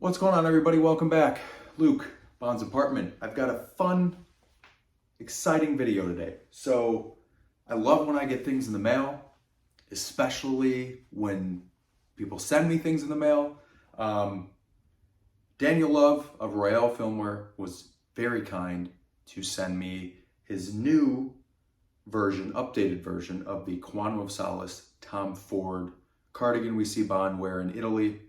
What's going on, everybody? Welcome back. Luke, Bond's Apartment. I've got a fun, exciting video today. So I love when I get things in the mail, especially when people send me things in the mail. Daniel Love of Royale Filmwear was very kind to send me his new version, updated version of the Quantum of Solace Tom Ford cardigan we see Bond wear in Italy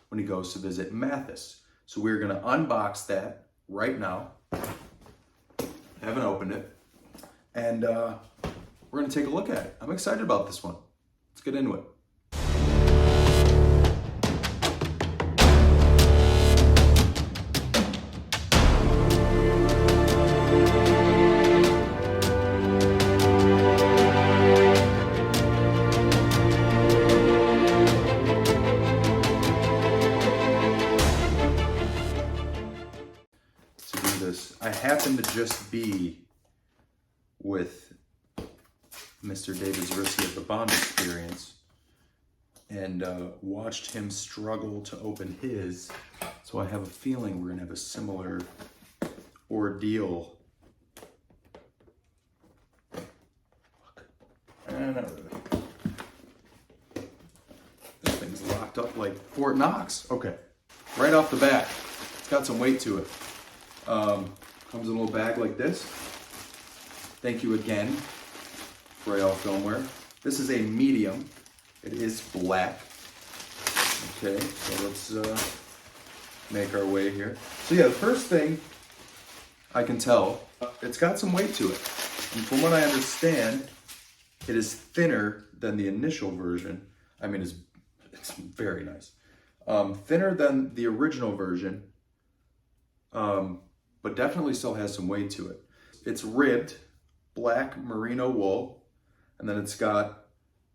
when he goes to visit Mathis. So we're gonna unbox that right now. I haven't opened it. And we're gonna take a look at it. I'm excited about this one. Let's get into it. I happen to just be with Mr. David Zaritsky of the Bond Experience and watched him struggle to open his, so I have a feeling we're gonna have a similar ordeal. Not really. This thing's locked up like Fort Knox. Okay, right off the bat, it's got some weight to it. Comes in a little bag like this. Thank you again, Royale Filmwear. This is a medium. It is black. Okay, so let's make our way here. So yeah, the first thing I can tell, it's got some weight to it. And from what I understand, it is thinner than the initial version. I mean, it's very nice. Thinner than the original version. But definitely still has some weight to it. It's ribbed, black merino wool, and then it's got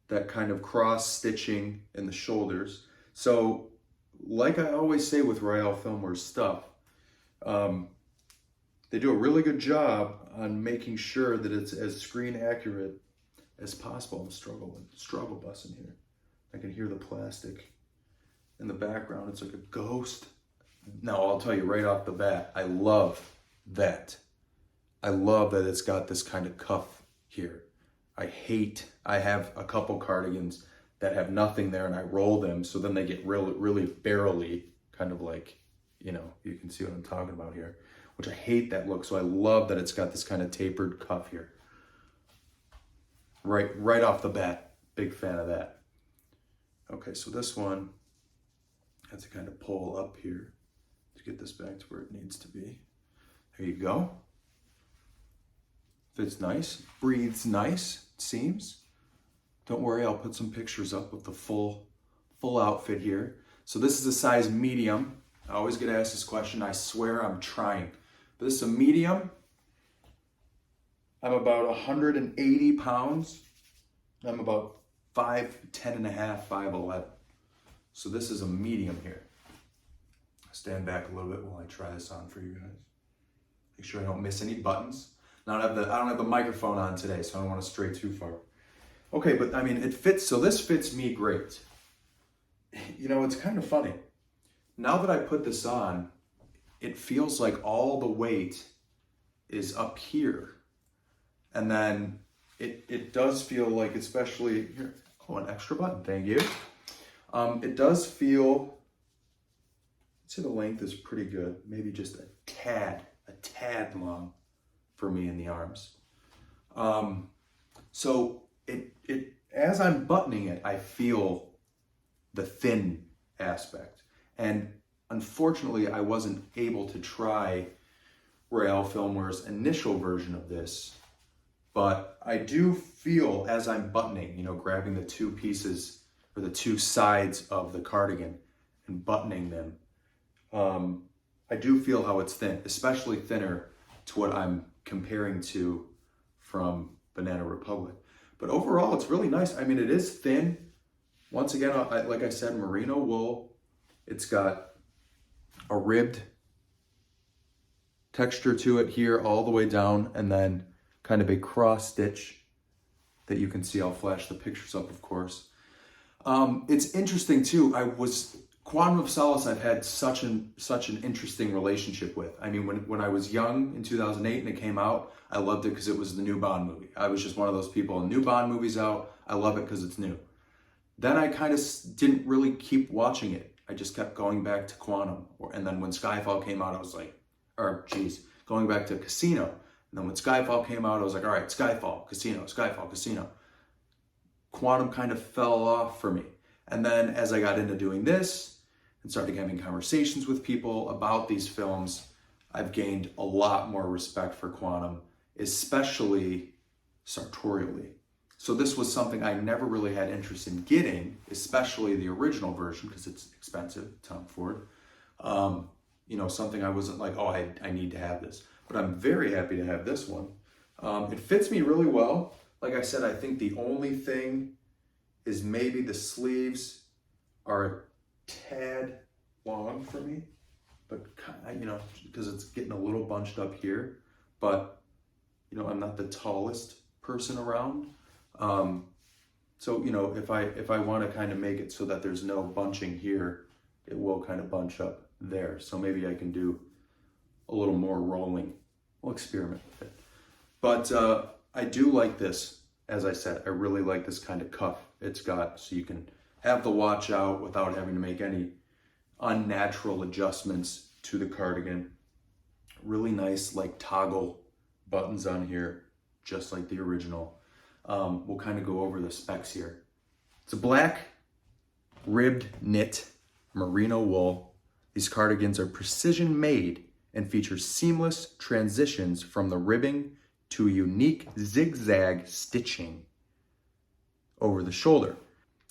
that kind of cross stitching in the shoulders. So, like I always say with Royale Filmwear stuff, they do a really good job on making sure that it's as screen accurate as possible. I'm struggle busting here. I can hear the plastic in the background. It's like a ghost. No, I'll tell you right off the bat, I love that. I love that it's got this kind of cuff here. I have a couple cardigans that have nothing there and I roll them so then they get really barrely, kind of like, you know, you can see what I'm talking about here, which I hate that look. So I love that it's got this kind of tapered cuff here. Right off the bat, big fan of that. Okay, so this one has to kind of pull up here to get this back to where it needs to be. There you go. Fits nice, breathes nice, it seems. Don't worry, I'll put some pictures up with the full outfit here. So this is a size medium. I always get asked this question. I swear I'm trying. But this is a medium. I'm about 180 pounds. I'm about 5'10 and a half, 5'11. So this is a medium here. Stand back a little bit while I try this on for you guys. Make sure I don't miss any buttons. Now I don't have the microphone on today, so I don't want to stray too far. Okay, but I mean, it fits, so this fits me great. You know, it's kind of funny. Now that I put this on, it feels like all the weight is up here. And then it does feel like, especially here, oh, an extra button, thank you. It does feel, I'd say the length is pretty good. Maybe just a tad long for me in the arms. So it as I'm buttoning it, I feel the thin aspect. And unfortunately, I wasn't able to try Royale Filmwear's initial version of this, but I do feel as I'm buttoning, you know, grabbing the two pieces or the two sides of the cardigan and buttoning them, I do feel how it's thin, especially thinner to what I'm comparing to from Banana Republic. But overall, it's really nice. I mean, it is thin. Once again, like I said, merino wool. It's got a ribbed texture to it here all the way down, and then kind of a cross stitch that you can see. I'll flash the pictures up, of course. It's interesting too. I was Quantum of Solace I've had such an interesting relationship with. I mean, when I was young in 2008 and it came out, I loved it because it was the new Bond movie. I was just one of those people, new Bond movies out, I love it because it's new. Then I kind of didn't really keep watching it. I just kept going back to Quantum. And then when Skyfall came out, I was like, going back to Casino. And then when Skyfall came out, I was like, all right, Skyfall, Casino, Skyfall, Casino. Quantum kind of fell off for me. And then as I got into doing this and started having conversations with people about these films, I've gained a lot more respect for Quantum, especially sartorially. So this was something I never really had interest in getting, especially the original version because it's expensive, Tom Ford. Something I wasn't like, oh, I need to have this. But I'm very happy to have this one. It fits me really well. Like I said, I think the only thing is maybe the sleeves are a tad long for me, but because it's getting a little bunched up here, but I'm not the tallest person around. So if I want to kind of make it so that there's no bunching here, it will kind of bunch up there. So maybe I can do a little more rolling. We'll experiment with it. But I do like this. As I said, I really like this kind of cuff it's got, so you can have the watch out without having to make any unnatural adjustments to the cardigan. Really nice like toggle buttons on here, just like the original. We'll kind of go over the specs here. It's a black ribbed knit merino wool. These cardigans are precision made and feature seamless transitions from the ribbing to unique zigzag stitching over the shoulder.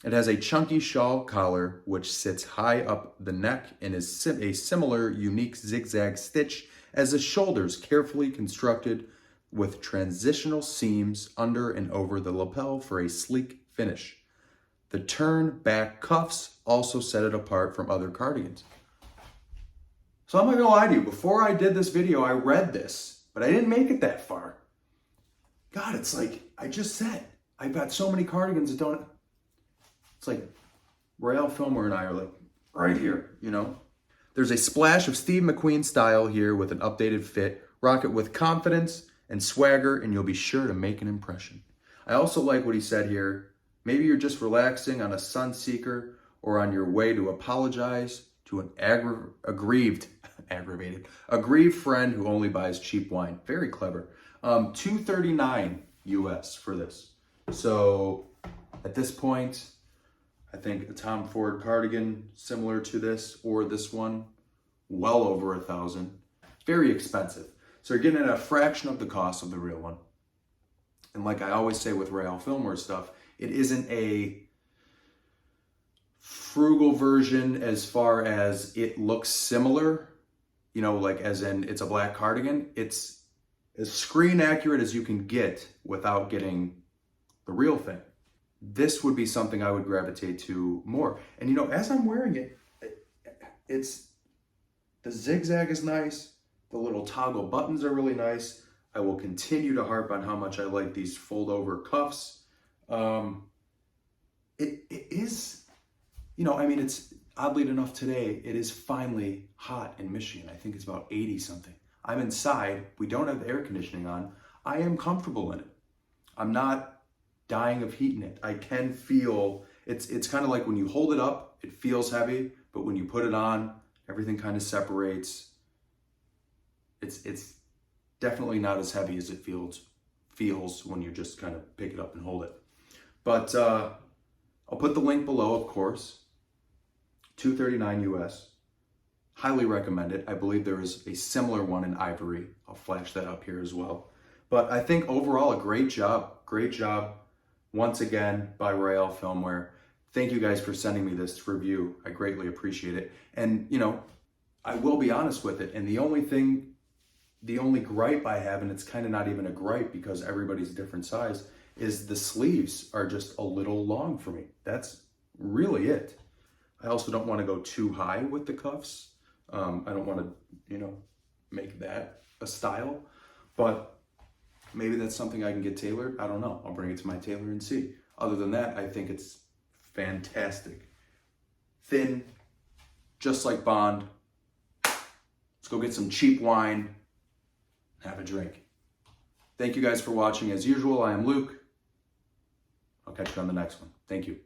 It has a chunky shawl collar which sits high up the neck and is a similar unique zigzag stitch as the shoulders, carefully constructed with transitional seams under and over the lapel for a sleek finish. The turn back cuffs also set it apart from other cardigans. So I'm not gonna lie to you, before I did this video, I read this, but I didn't make it that far. God, it's like I just said, I've got so many cardigans that don't, it's like Royale Filmwear and I are like right here, There's a splash of Steve McQueen style here with an updated fit. Rock it with confidence and swagger and you'll be sure to make an impression. I also like what he said here. Maybe you're just relaxing on a sunseeker or on your way to apologize to an aggrieved friend who only buys cheap wine. Very clever. $239 US for this. So at this point, I think a Tom Ford cardigan similar to this or this one, well over $1,000. Very expensive. So you're getting at a fraction of the cost of the real one. And like I always say with Royale Filmwear stuff, it isn't a frugal version as far as it looks similar, like as in it's a black cardigan. It's as screen accurate as you can get without getting the real thing. This would be something I would gravitate to more. And as I'm wearing it, it's the zigzag is nice. The little toggle buttons are really nice. I will continue to harp on how much I like these fold over cuffs. It is, it's oddly enough today, it is finally hot in Michigan. I think it's about 80 something. I'm inside. We don't have the air conditioning on. I am comfortable in it. I'm not dying of heat in it. I can feel, it's kind of like when you hold it up, it feels heavy, but when you put it on, everything kind of separates. It's definitely not as heavy as it feels when you just kind of pick it up and hold it. But I'll put the link below, of course. $239 US. Highly recommend it. I believe there is a similar one in ivory. I'll flash that up here as well. But I think overall a great job once again by Royale Filmwear. Thank you guys for sending me this review. I greatly appreciate it. And I will be honest with it. And the only gripe I have, and it's kind of not even a gripe because everybody's different size, is the sleeves are just a little long for me. That's really it. I also don't want to go too high with the cuffs. I don't want to, make that a style, but maybe that's something I can get tailored. I don't know. I'll bring it to my tailor and see. Other than that, I think it's fantastic. Thin, just like Bond. Let's go get some cheap wine, have a drink. Thank you guys for watching. As usual, I am Luke. I'll catch you on the next one. Thank you.